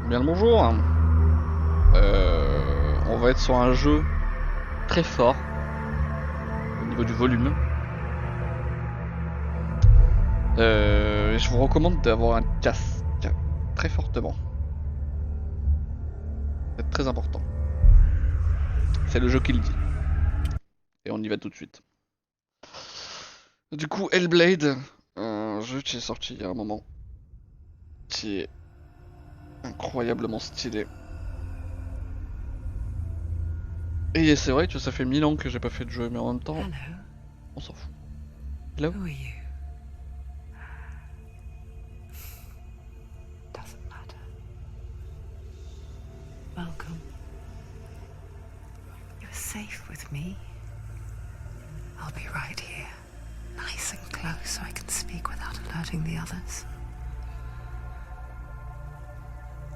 Bien le bonjour. On va être sur un jeu très fort au niveau du volume. Je vous recommande d'avoir un casque très fortement. C'est très important. C'est le jeu qui le dit. Et on y va tout de suite. Du coup, Hellblade, un jeu qui est sorti il y a un moment, qui est incroyablement stylé. Et c'est vrai que ça fait 1000 ans que j'ai pas fait de jeu, mais en même temps, Hello, on s'en fout. Hello? who are you? Doesn't matter. Welcome. You're safe with me. I'll be right here, nice and close so I can speak without alerting the others.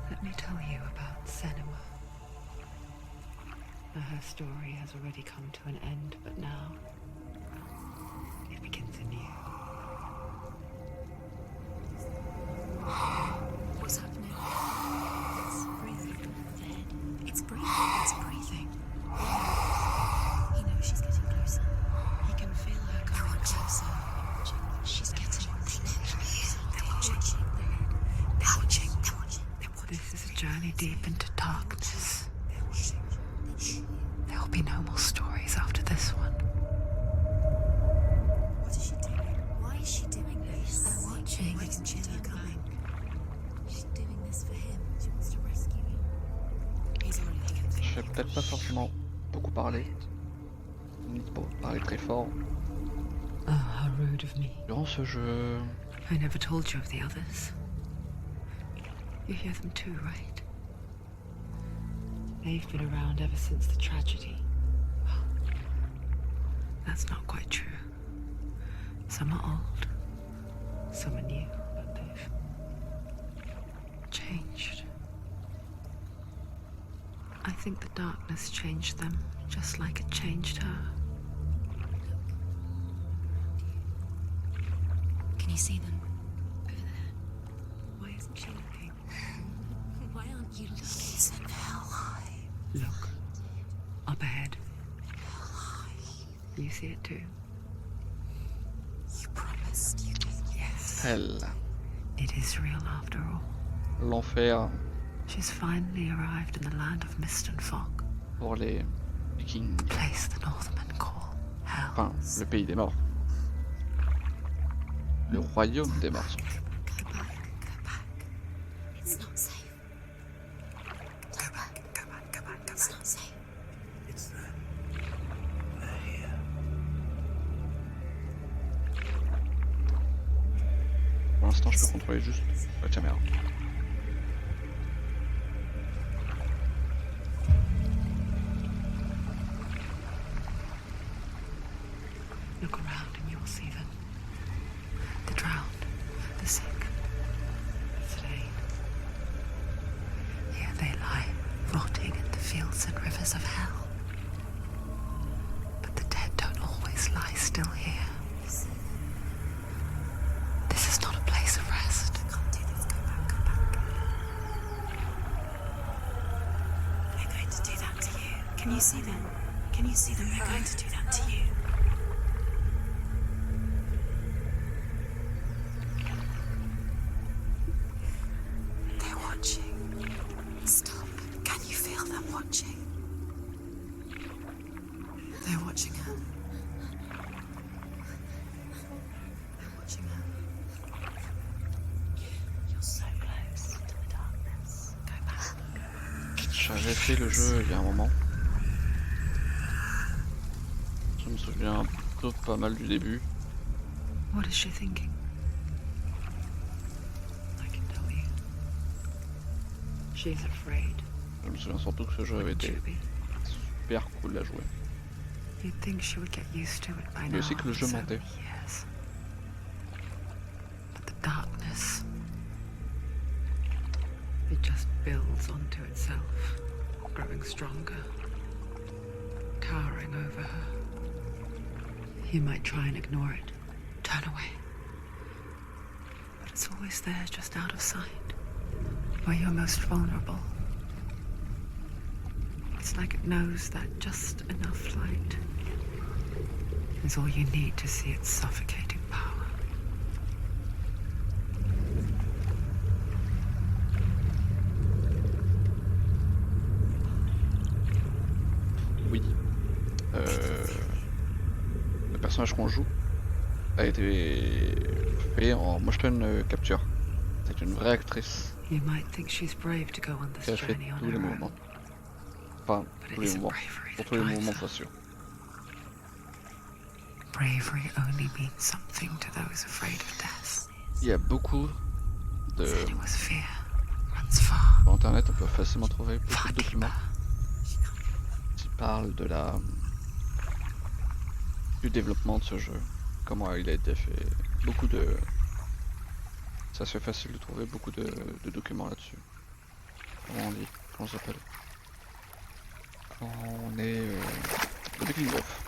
Let me tell you about Senua. Her story has already come to an end, but now it begins anew. What's happening? It's breathing. Dead. It's breathing. It's breathing. He knows she's getting closer. He can feel her coming closer. She's getting closer. They're watching. They're watching. They're watching. This is a journey deep into darkness. There will be no more stories after this one. What is she doing? Why is she doing this? They're watching. Why isn't she coming? She's doing this for him. She wants to rescue him. He's already taken. Je vais peut-être pas forcément beaucoup parler. Ni pas parler très fort. Oh, how rude of me. Durant ce jeu, I never told you of the others. You hear them too, right? They've been around ever since the tragedy. Well, that's not quite true. Some are old, some are new, but they've changed. I think the darkness changed them, just like it changed her. Can you see them? Over there. Why isn't she looking? Why aren't you looking? He's in hell high. Look, up ahead. You see it too? You promised you did. Yes. Hell, It is real after all. l'enfer She's finally arrived in the land of mist and fog, pour les Vikings. place the Northmen call Hell. Enfin, le pays des morts. Le royaume des morts. Go back. Go back. It's not safe. Go back. Go back. Go back. It's not safe. It's them. They're here. Pour l'instant, je peux contrôler juste la caméra. Look around and you will see them. The drowned, the sick, the slain. Here they lie, rotting in the fields and rivers of hell. But the dead don't always lie still here. This is not a place of rest. Can't do this. Go back. Go back. They're going to do that to you. Can you see them? Can you see them? They're going to do that to you. They're watching. Stop. Can you feel them watching? They're watching her. They're watching her. You're so close to the darkness. Go back. J'avais fait le jeu il y a un moment. Je me souviens plutôt pas mal du début. What is she thinking? I can tell you. She's afraid. Je me souviens surtout que ce jeu avait Wouldn't été you be? super cool à jouer. You'd think she would get used to it by Mais now. aussi que le jeu after so mentait. many years. But the darkness, it just builds onto itself, growing stronger, towering over her. You might try and ignore it, turn away, but it's always there, just out of sight, where you're most vulnerable. It's like it knows that just enough light is all you need to see its suffocating power. Oui. Le personnage qu'on joue a été fait en motion capture. C'est une vraie actrice You might think she's brave to go on qui this a fait journey on tous les her mouvements. own. Enfin, But it tous les isn't mouvements. bravery Pour that tous les drives mouvements, her. sois sûr. Bravery only means something to those afraid of death. Il y a beaucoup de... Senua's fear runs far. Sur internet, on peut facilement trouver beaucoup de Far documents deeper. qui parlent de du développement de ce jeu. Comment il a été fait. Beaucoup de... C'est assez facile de trouver beaucoup de documents là-dessus. Comment on dit? Comment ça s'appelle? Quand on est... le making of.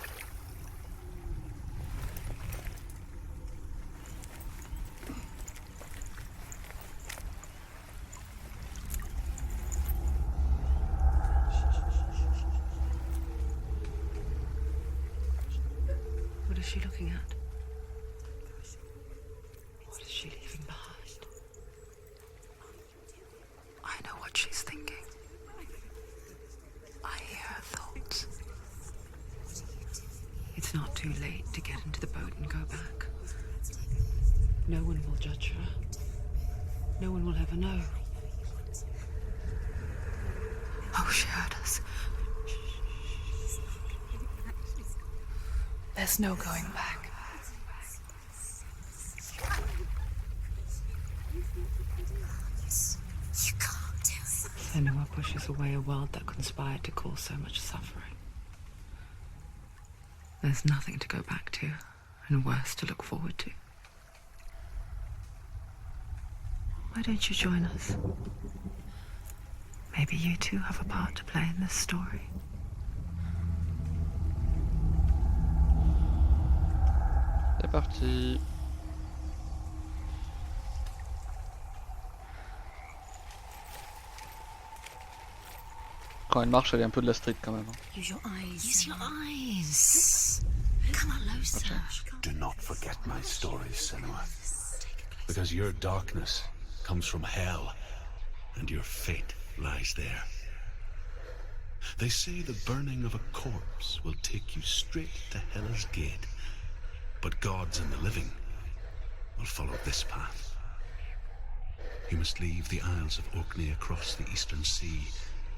What is she looking at? What is she leaving behind? I know what she's thinking. I hear her thoughts. It's not too late to get into the boat and go back. No one will judge her. No one will ever know. Oh, she heard us. There's no going back. You can't do it. Senua pushes away a world that conspired to cause so much suffering. There's nothing to go back to, and worse to look forward to. Why don't you join us? Maybe you too have a part to play in this story. C'est parti. Quand elle marche, elle est un peu de la street quand même. Use your eyes. Use your eyes. Come on, closer. Do not forget my stories, Senua. Because your darkness comes from hell, and your fate lies there. They say the burning of a corpse will take you straight to Hell's Gate, but gods and the living will follow this path. You must leave the Isles of Orkney across the eastern sea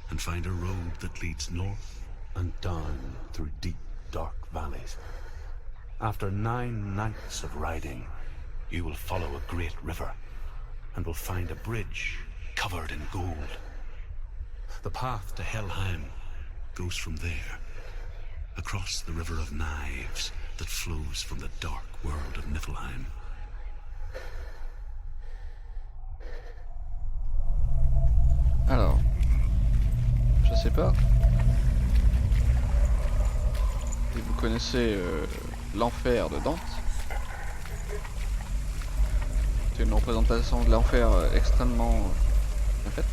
and find a road that leads north and down through deep, dark valleys. After 9 nights of riding, you will follow a great river and will find a bridge covered in gold. The path to Helheim goes from there, across the River of Knives that flows from the dark world of Niflheim. Alors, je sais pas si vous connaissez l'enfer de Dante. C'est une représentation de l'enfer extrêmement bien faite.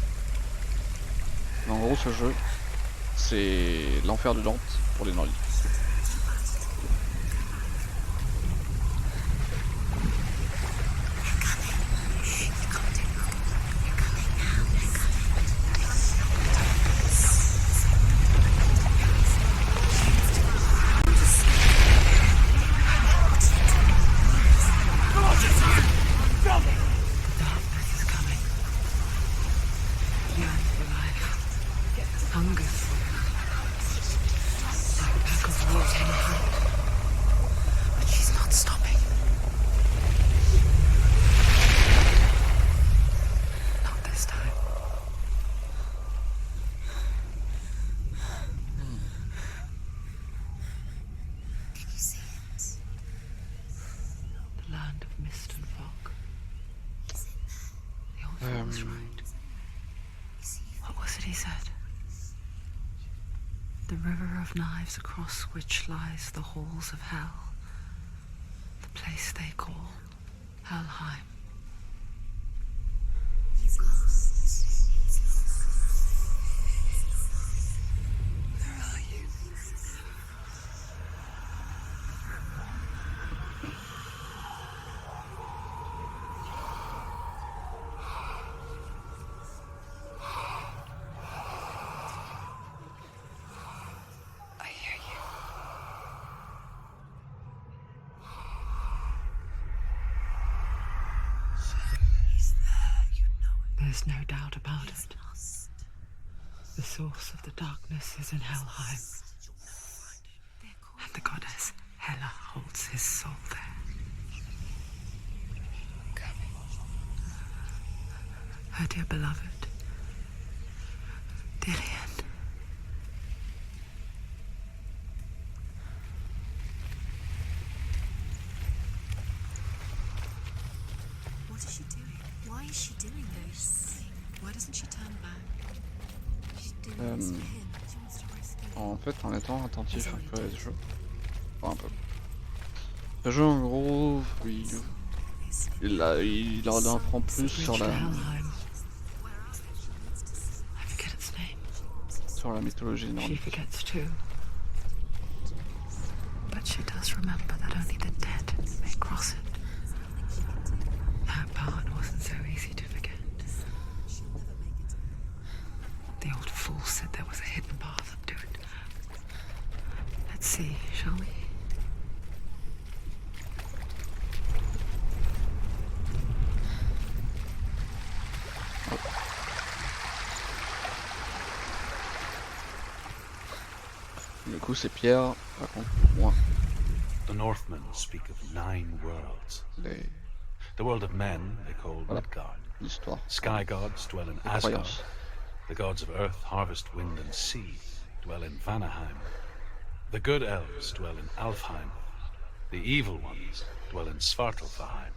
Mais en gros, ce jeu, c'est l'enfer de Dante pour les Nordiques. The river of knives across which lies the halls of hell, the place they call Helheim. He's lost. There's no doubt about it. The source of the darkness is in Helheim. And the goddess Hela holds his soul there. Her dear beloved, Dillian. What is she doing? Why is she doing this? Why doesn't she turn back? She's doing this for him. She wants to rescue him. En fait, en étant attentif un peu à ce jeu. Enfin, un peu. Le jeu, en gros, il en apprend plus sur la mythologie She nordique. forgets too. But she does remember that only the dead may cross it. That part wasn't so easy to forget. The old fool said there was a hidden path up to it. Let's see, shall we? Du coup, c'est Pierre, raconte moi The Northmen speak of 9 worlds. The world of men they call Midgard. l'histoire, Sky gods dwell in les Asgard. croyances. The gods of earth, harvest, wind, and sea dwell in Vanaheim. The good elves dwell in Alfheim. The evil ones dwell in Svartalfheim.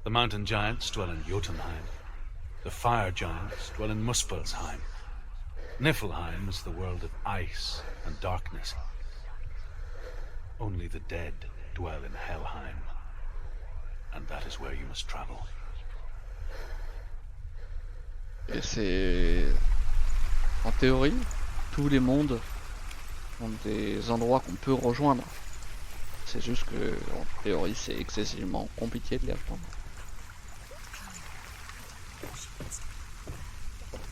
The mountain giants dwell in Jotunheim. The fire giants dwell in Muspelheim. Niflheim is the world of ice and darkness. Only the dead dwell in Helheim. And that is where you must travel. Et c'est... En théorie, tous les mondes ont des endroits qu'on peut rejoindre. C'est juste que, en théorie, c'est excessivement compliqué de les apprendre.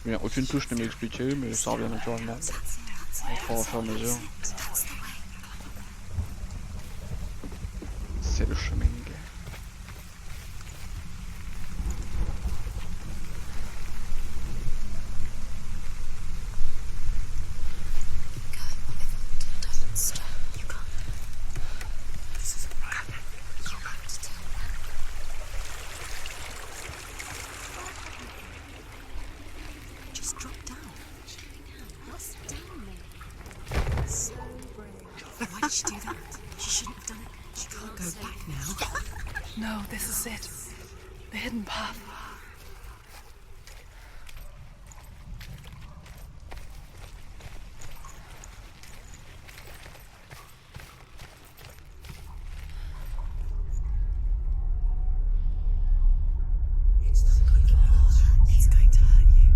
Bien, aucune touche ne m'est expliquée, mais ça revient naturellement. On fera au fur et à mesure. C'est le chemin. Don't stop. You can't. This isn't right. You have to tell me. Just drop down. What's down there? So brave. Why did she do that? She shouldn't have done it. She can't go back now. No, this is it. The hidden path. It's going to hurt you.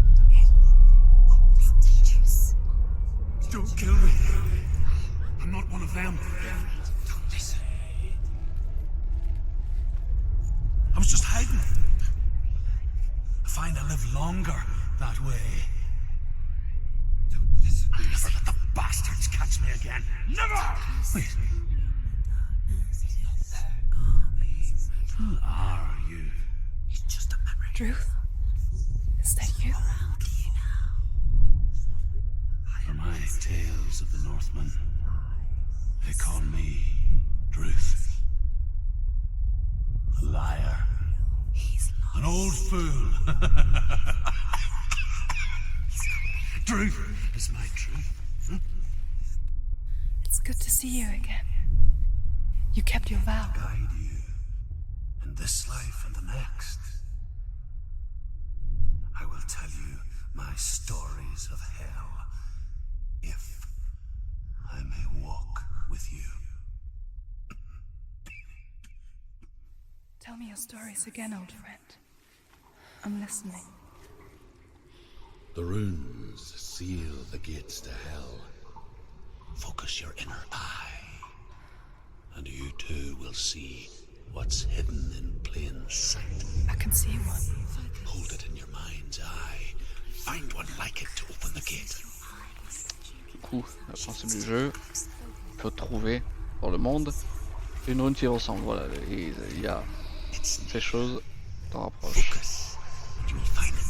It's dangerous. Don't kill me. I'm not one of them. Don't listen. I was just hiding. I find I live longer that way. Don't listen. Never let the bastards catch me again. Never! Wait. Who are you? It's just a memory. Druth? Is that you? Around you For my tales of the Northmen, they call me Druth. A liar. He's lost. An old fool. Druth is my truth. It's good to see you again. You kept your vow. Guide you in this life and the next. I will tell you my stories of hell, if I may walk with you. Tell me your stories again, old friend. I'm listening. The runes seal the gates to hell. Focus your inner eye, and you too will see what's hidden in plain sight. I can see one. Hold it in your mind's eye. Find one like it to open the gate. Du coup, le principe du jeu, il faut trouver dans le monde une rune qui ressemble. Voilà, il y a ces choses, t'en rapproches. Focus, and you will find it.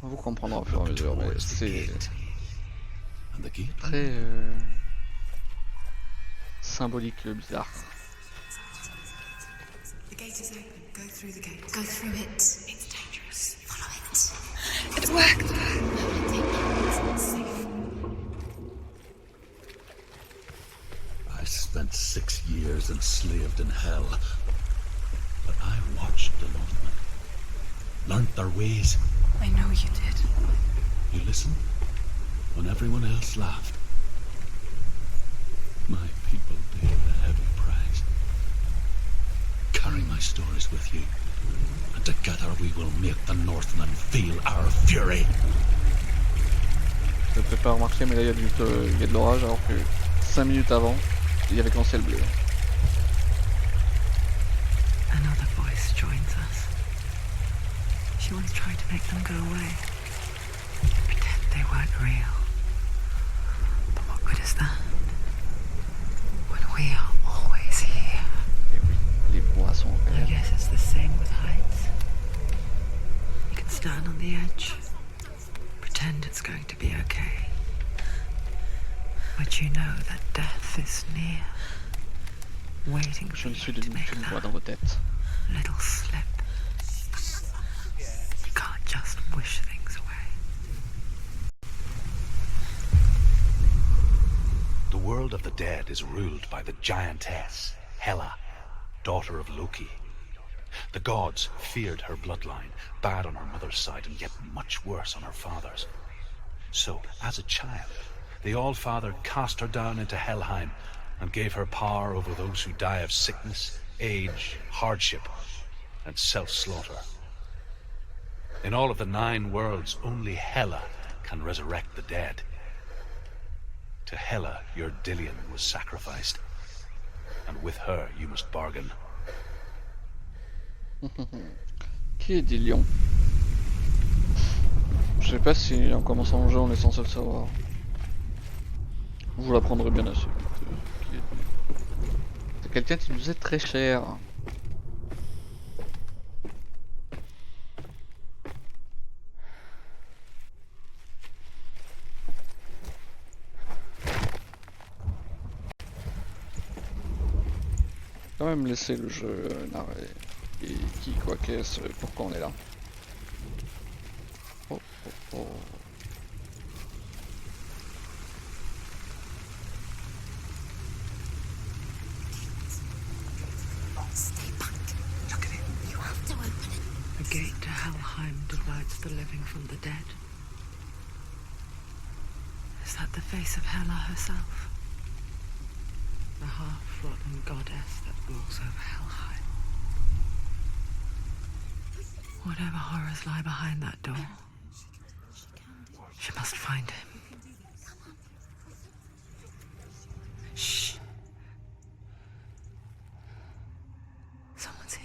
Vous comprendrez au fur et à mesure, mais c'est And the gate? très symbolique, bizarre. The gate is open. Go through the gate. Go through it. It's dangerous. Follow it. It worked. It's safe. I spent 6 years enslaved in hell. But I watched the Northmen. Learned their ways. I know you did. You listened when everyone else laughed. My people paid the heavy price. Carry my stories with you, and together we will make the Northmen feel our fury. Je ne peux pas remarquer, mais là il y a de l'orage, alors que 5 minutes avant, il y avait qu'un ciel bleu. Another voice joins us. She once tried to make them go away. Pretend they weren't real. But what good is that? When we are always here. Et oui, les bois sont I réels. guess it's the same with heights. You can stand on the edge, pretend it's going to be okay. But you know that death is near, waiting Je for ne you suis to devenu make qu'une voix that dans vos têtes. little slip. You can't just wish things away. The world of the dead is ruled by the giantess, Hela, daughter of Loki. The gods feared her bloodline, bad on her mother's side and yet much worse on her father's. So, as a child, the All-Father cast her down into Helheim and gave her power over those who die of sickness, age, hardship, and self-slaughter. In all of the 9 worlds, only Hela can resurrect the dead. To Hela, your Dillion was sacrificed, and with her you must bargain. Qui est Dillion? Je sais pas si en commençant le jeu on est censé le savoir. Vous l'apprendrez bien assez vite. C'est quelqu'un qui nous est très cher. Quand même laisser le jeu narrer. Et qui, quoi, qu'est-ce, pourquoi on est là. Oh, oh, oh. Stay back. Look at it. You have to open it. The gate to Helheim divides the living from the dead. Is that the face of Hela herself? The half-rotten goddess that walks over Helheim. Whatever horrors lie behind that door, she must find him. Shh. Someone's here.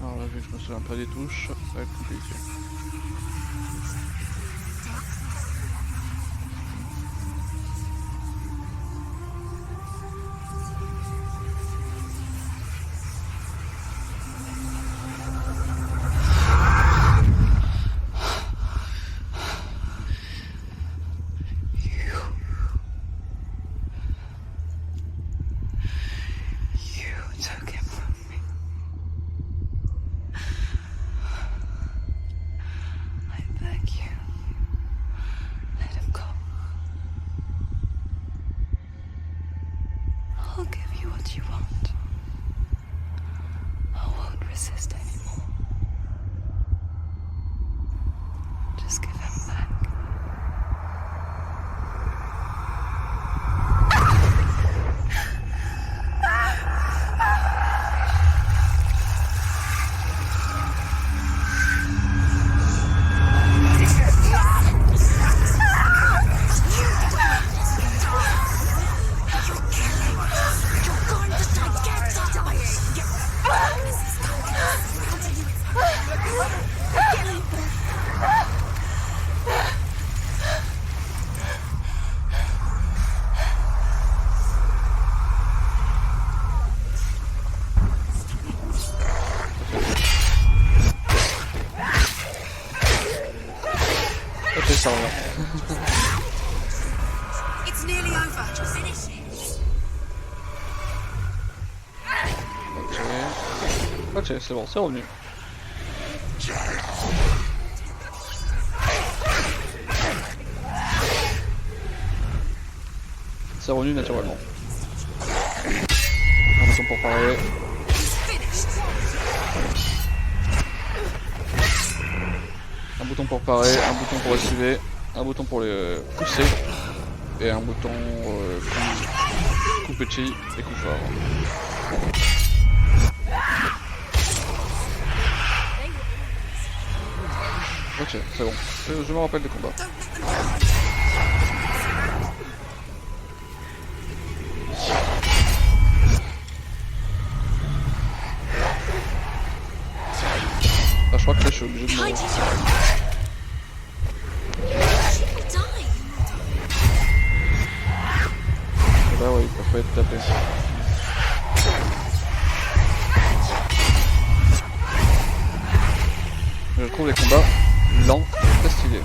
Alors là, vu que je me souviens pas des touches, ça va être compliqué. You took him from me. I beg you, let him go. I'll give you what you want. I won't resist anymore. Just give him back. You're going to die. Get dying. Ok, c'est bon, c'est revenu. C'est revenu naturellement. Un bouton pour parler. Un bouton pour parer, un bouton pour esquiver, un bouton pour les pousser, et un bouton coup petit et coup fort. Ok, c'est bon. Je me rappelle des combats. Ah, je crois que là je suis obligé de me... Là ouais, ils peuvent pas être tapés. Je trouve les combats lents et très stylés.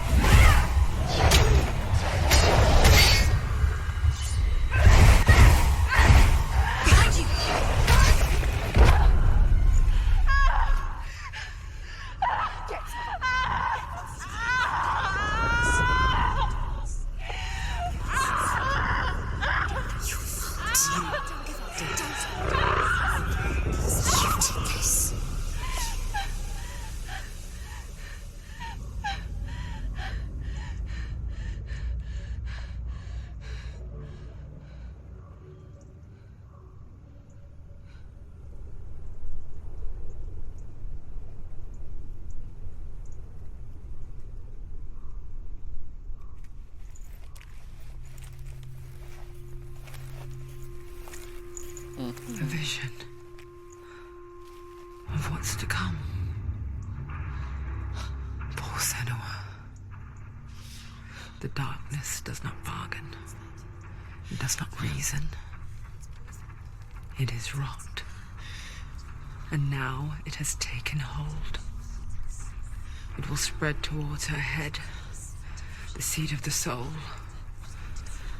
A vision of what's to come. Poor Senua. The darkness does not bargain. It does not reason. It is rot. And now it has taken hold. It will spread towards her head, the seat of the soul,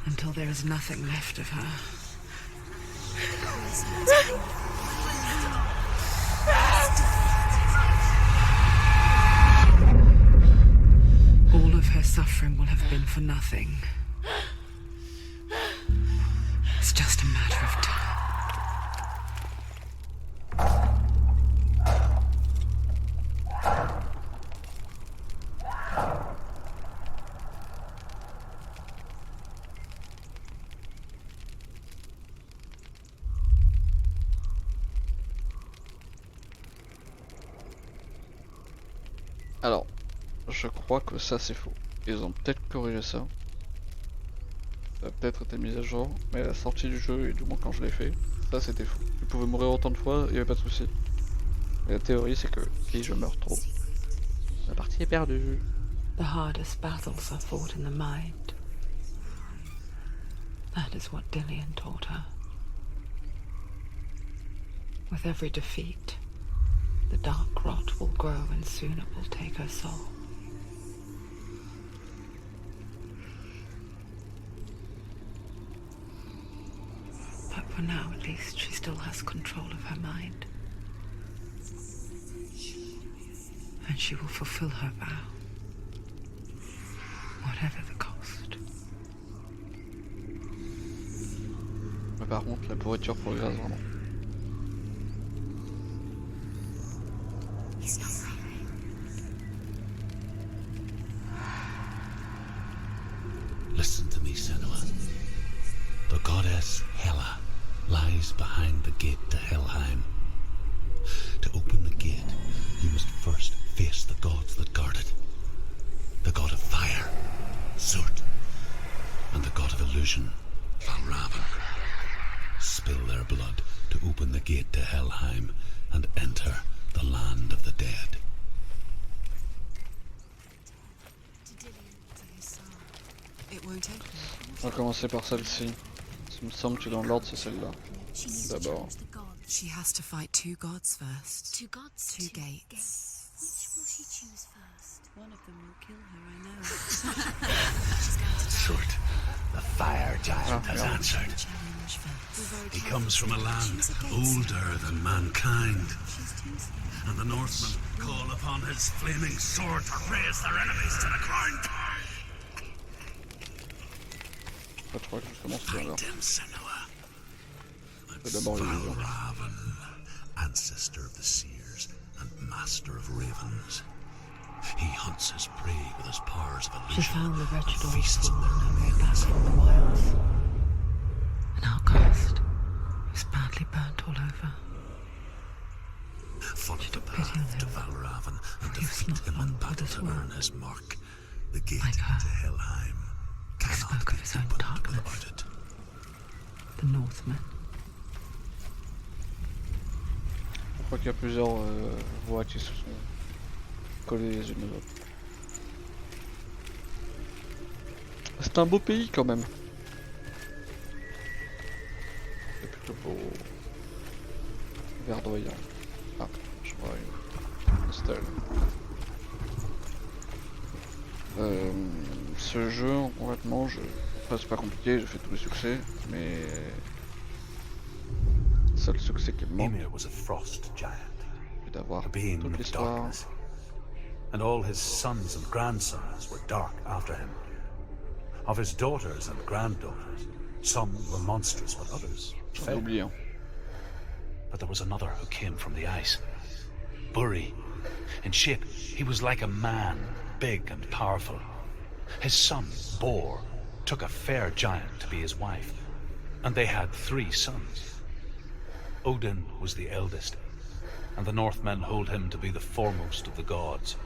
until there is nothing left of her. All of her suffering will have been for nothing. It's just a matter of time. Alors, je crois que ça c'est faux. Ils ont peut-être corrigé ça. Ça a peut-être été mis à jour, mais à la sortie du jeu, et du moins quand je l'ai fait, ça c'était faux. Tu pouvais mourir autant de fois, il n'y avait pas de souci. Mais la théorie c'est que si je meurs trop, la partie est perdue. The hardest battles are fought in the mind. That is what Dillian taught her. With every defeat, the dark rot will grow and soon it will take her soul. But for now, at least, she still has control of her mind. And she will fulfill her vow, whatever the cost. Mais par contre, la pourriture progresse vraiment. He's not right. Listen to me, Senua. The goddess Hela lies behind the gate to Helheim. To open the gate, you must first face the gods that guard it. The god of fire, Surt, and the god of illusion, Valravan. Spill their blood to open the gate to Helheim and enter the land of the dead. On va commencer par celle-ci. Il me semble que dans l'ordre c'est celle-là. She needs to D'abord. challenge the gods. She has to fight two gods first. Two gods? Two gates. Which will she choose first? One of them will kill her, I know. She's going to die. Surt, the fire giant has yeah. answered. Challenge. challenge first. He comes from a land older than mankind, and the Northmen call upon his flaming sword to raise their enemies to the ground. Je crois que justement c'est Find là. him, Senua. C'est d'abord les visions. Valravan, ancestor of the seers and master of ravens. He hunts his prey with his powers of She illusion found the wretched and old feasts fool on their on her way back remains. from the wilds. An outcast who was badly burnt all over. Follow the took pity on path to him, Valravan and for he was defeat not him in long for battle this to world. earn his mark. The gate Like her. to Helheim He cannot spoke be of his own opened darkness. without it. The Northmen. Je crois qu'il y a plusieurs voix qui se sont collées les unes aux autres. C'est un beau pays quand même. C'est plutôt beau. Verdoyant. Ah, je vois une stèle. Ce jeu, complètement, enfin, c'est pas compliqué, j'ai fait tous les succès, mais le seul succès qui me manque, Ymir was a frost giant, c'est d'avoir a being toute of l'histoire. darkness, and all his sons and grandsons were dark after him. Of his daughters and granddaughters, some were monstrous, but others J'en ai fair. oublié un. But there was another who came from the ice. Buri. In shape, he was like a man, big and powerful. His son, Bor, took a fair giant to be his wife, and they had 3 sons. Odin was the eldest, and the Northmen hold him to be the foremost of the gods,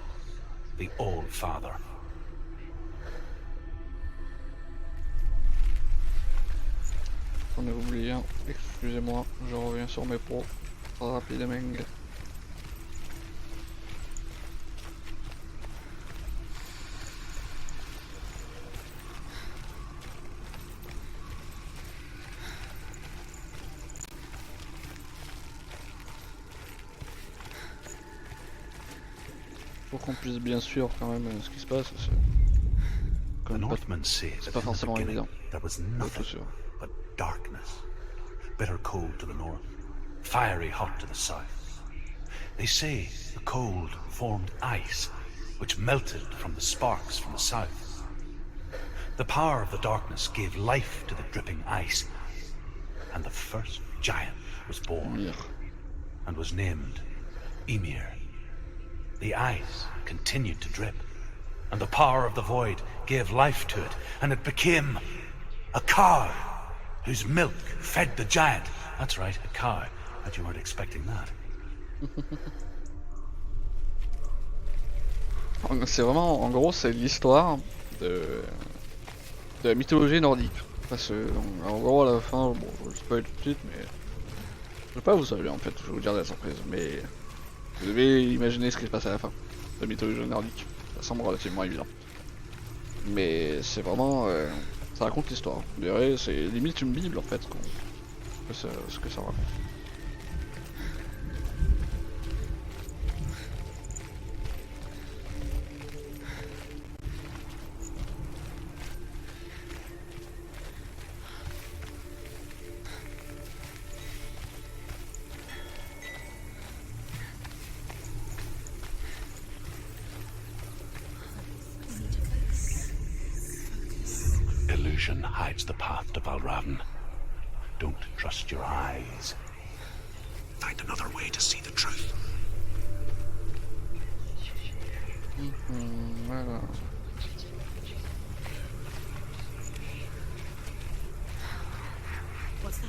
the All-Father. J'en ai oublié un, excusez-moi, je reviens sur mes pros rapidement. Pour qu'on puisse bien suivre quand même ce qui se passe, c'est The quand même pas, Northmen say c'est that pas in the forcément beginning évident. there was Pas tout nothing sûr. but darkness, bitter cold to the north, fiery hot to the south. They say the cold formed ice, which melted from the sparks from the south. The power of the darkness gave life to the dripping ice, and the first giant was born, Ymir. and was named Ymir. The ice continued to drip, and the power of the void gave life to it, and it became a cow whose milk fed the giant. That's right, a cow. Bet you weren't expecting that. C'est vraiment, en gros, c'est l'histoire de la mythologie nordique. Parce que, en gros, à la fin, bon, je le spoil tout de suite, mais je vais pas vous spoiler en fait, je vais vous dire la surprise, mais vous devez imaginer ce qui se passe à la fin de la mythologie nordique. Ça semble relativement évident. Mais c'est vraiment, ça raconte l'histoire. Vous verrez, c'est limite une bible en fait, ce que ça raconte. Illusion hides the path to Valravn. Don't trust your eyes. Find another way to see the truth. Voilà. What's that?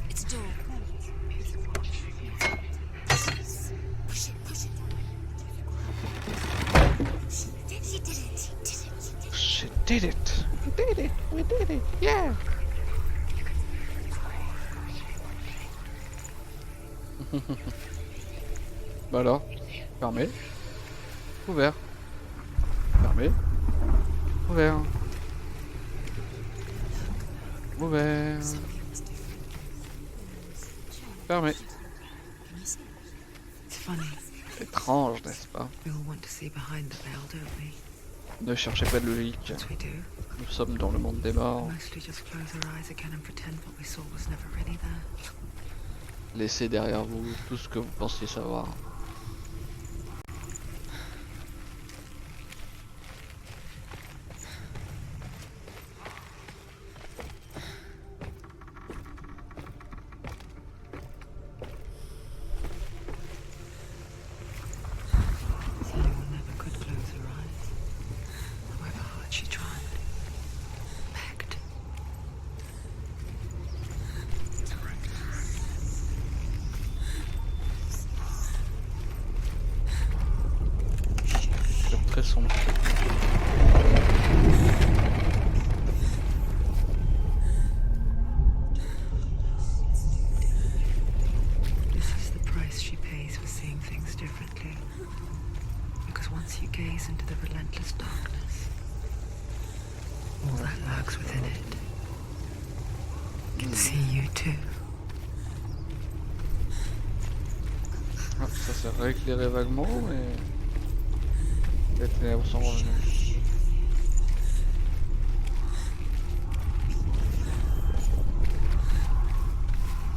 It's a door. Push it, push it. She did it. She did it! We did it! We did it! Yeah! Bah alors, fermé, ouvert, fermé, ouvert, ouvert, fermé. It's funny. Étrange, n'est-ce pas? We all want to see behind the veil, don't we? Ne cherchez pas de logique. Once we do, Nous sommes dans le monde des morts. we mostly just close our eyes again and pretend what we saw was never really there. Laissez derrière vous tout ce que vous pensiez savoir. Senua never could close her eyes. However hard she tried. Begged. C'est très sombre. This is the price she pays for seeing things differently. Because once you gaze into the relentless darkness, all that lurks within it can see you too. Ah, ça s'est rééclairé vaguement, mais les ténèbres sont revenues.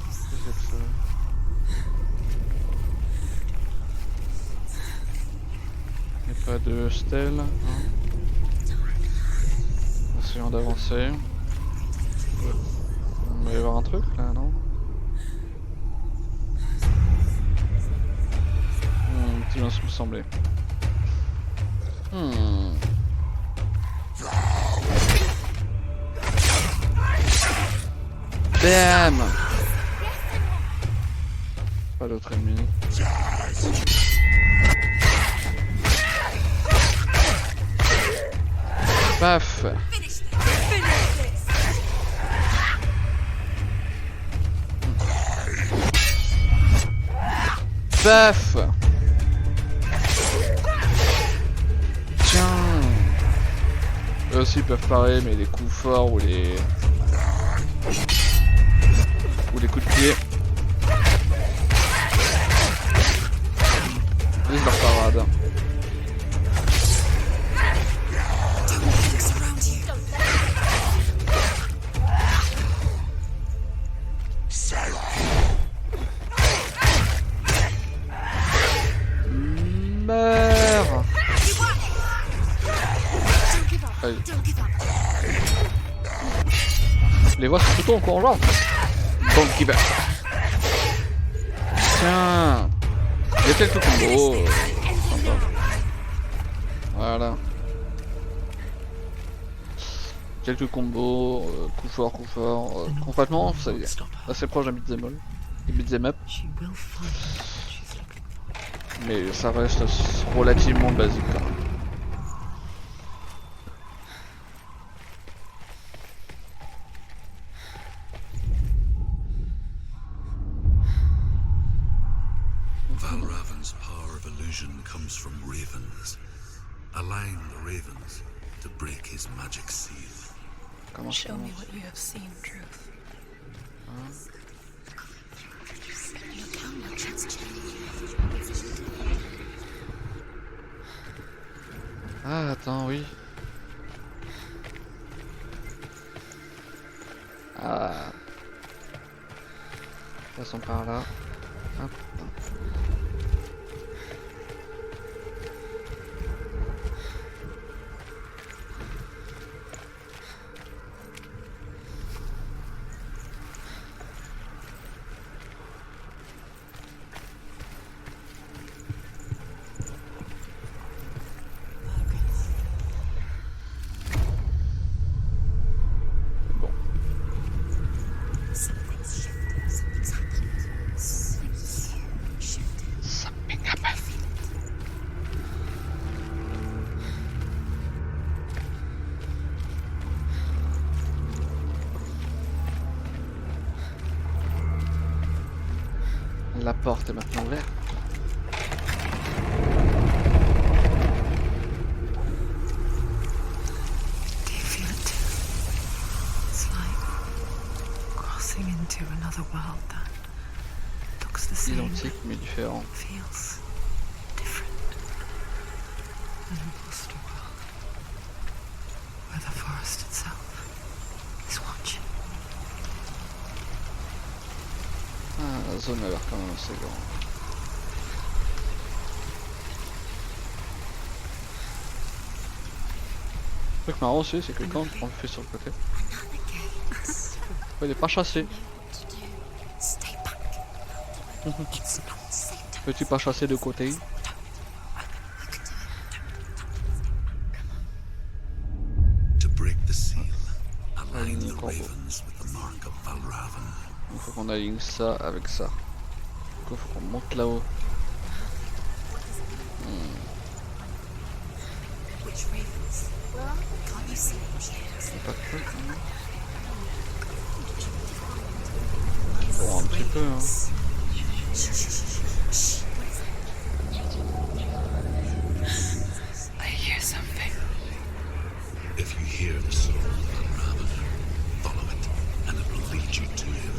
Qu'est-ce que c'est que ça? Il n'y a pas de stèle, hein. Essayons d'avancer. Il va y avoir un truc là, non? C'est bien ce qui me semblait. Bam! Pas d'autre ennemi. Paf! Paf! Tiens! Eux aussi peuvent parer, mais les coups forts ou les coups de pied. Ils leur parade. Meurs! Allez. Les voix sont plutôt encourageantes. Bon qui va. Tiens. Il y a quelques combos. Sympa. Voilà. Quelques combos, coup fort. Concrètement, c'est assez proche d'un beat'em all. Des beat'em up. She will find what she's looking for. Mais ça reste relativement basique quand même. Valravan's power of illusion comes from ravens. Allowing the ravens to break his magic seal. Comment ça Show me commence? what you have seen, Truth. Look how much it's changed. Ah attends, oui. Ah. Passons par là. Hop. Bon. Something's shifted. Something's happened. Something's shifted. Something happened. La porte est maintenant ouverte. Do you feel it too? It's like crossing into another world that looks the same, Identique mais différent. feels different. An imposter world. forest itself is watching. Ah, la zone a l'air quand même assez grande. Le truc marrant aussi, c'est que quand on le fait sur le côté, il est pas chassé. Petit pas chassé de côté. To break the seal, align the ravens with the mark of Valravan. Il faut qu'on aligne ça avec ça. Du coup, il faut qu'on monte là-haut. C'est pas de truc, hein. Bon, un petit peu, hein. I hear something. If you hear the soul of Valravan, follow it, and it will lead you to him.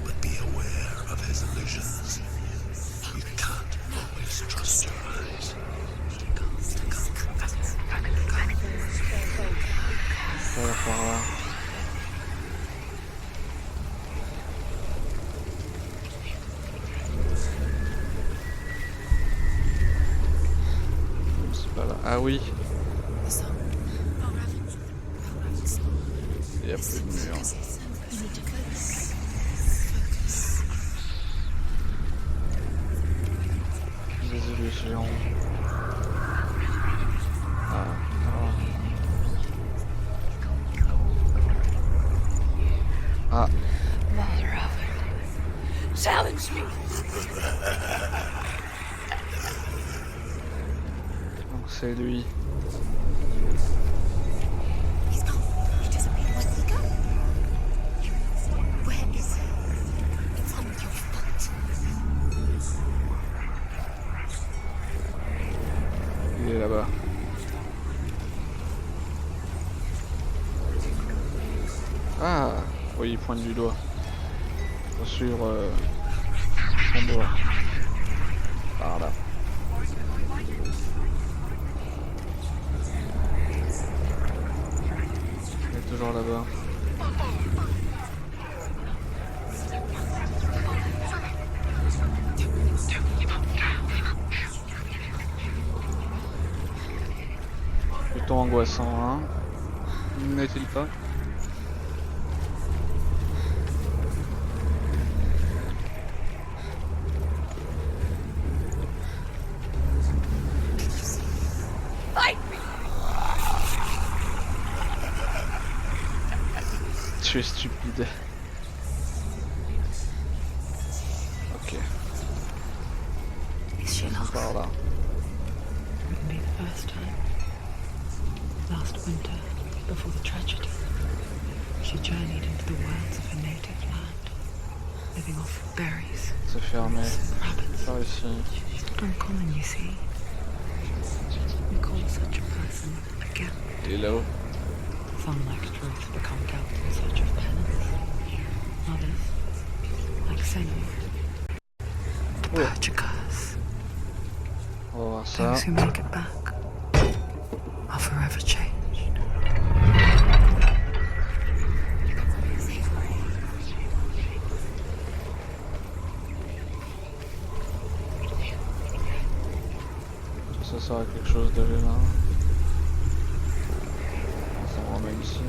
But be aware of his illusions. You can't always trust your eyes. Ça va par là. C'est pas là. Ah oui. Il y a plus de mur. Des illusions. Ah. Challenge me. Donc c'est lui. He's gone. He disappeared. Where did he go? Where is he? It's on your foot. Il est là-bas. Ah, oui, il pointe du doigt. Sur son doigt. Par là. Il est toujours là-bas. Plutôt angoissant, hein? N'est-il pas? Tu es stupide. Ok. Is she lost? Par là. Wouldn't be the first time. Last winter, before the tragedy, she journeyed into the wilds of her native land, living off berries, C'est fermé. rabbits. Par ici. It's not uncommon, you see. We call such a person a gap. Il est là-haut. Some, like truth, become guilty in search of penance. Others, like Senua, purge a curse. On va voir ça. Those who make it back are forever changed. Ça sert à quelque chose d'aller là. Ça me ramène ici.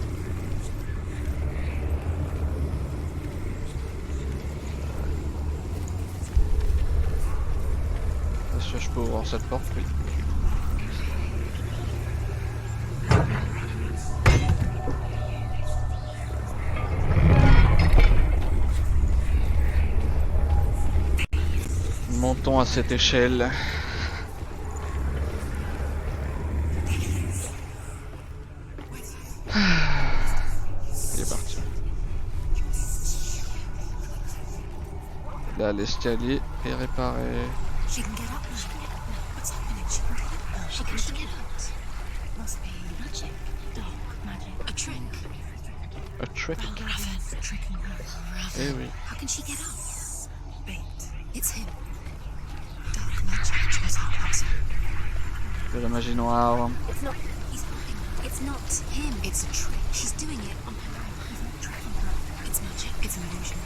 Est-ce que je peux ouvrir cette porte? Oui. Montons à cette échelle. Il est parti. Là, l'escalier est réparé. She can get up now. What's happening? She can get up now. She can get out. Must be magic. Dark magic. A trick. A trick. Raven. Tricking her. Eh oui. How can she get up? Bait. It's him. Dark magic. Draws her closer. De la magie noire. It's not. He's hiding. It's It's not him. It's a trick. She's doing it on her own. He's not tricking her. It's magic. It's an illusion.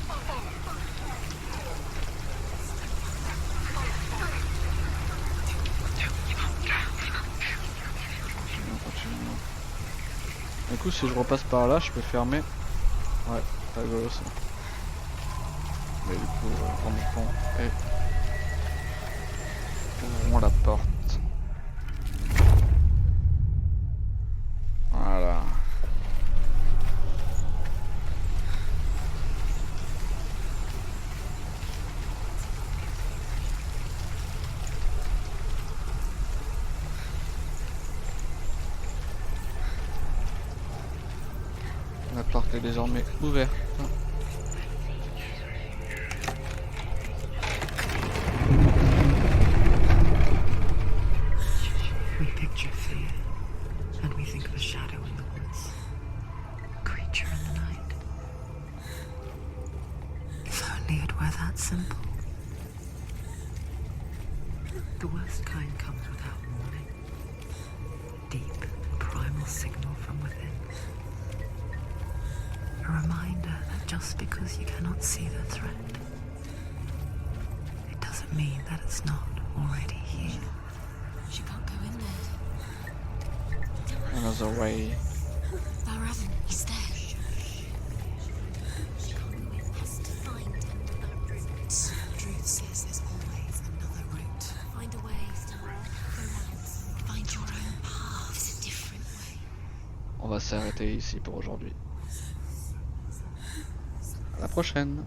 Du coup, si je repasse par là, je peux fermer. Ouais, c'est rigolo ça. Mais du coup, on prend et ouvrons la porte. Voilà. La porte est désormais ouverte. We picture fear, and we think of a shadow in the woods, a creature in the night. If only it were that simple. The worst kind comes without warning. Deep, primal signal from within. A reminder that just because you cannot see the threat, it doesn't mean that it's not already here. She can't go in there. Another way. Baravan, he's there. She can't go in. Has to find another route. Truth says there's always another route. Find a way, Senua. Go round. Find your own path. There's a different way. On va s'arrêter ici pour aujourd'hui. À la prochaine.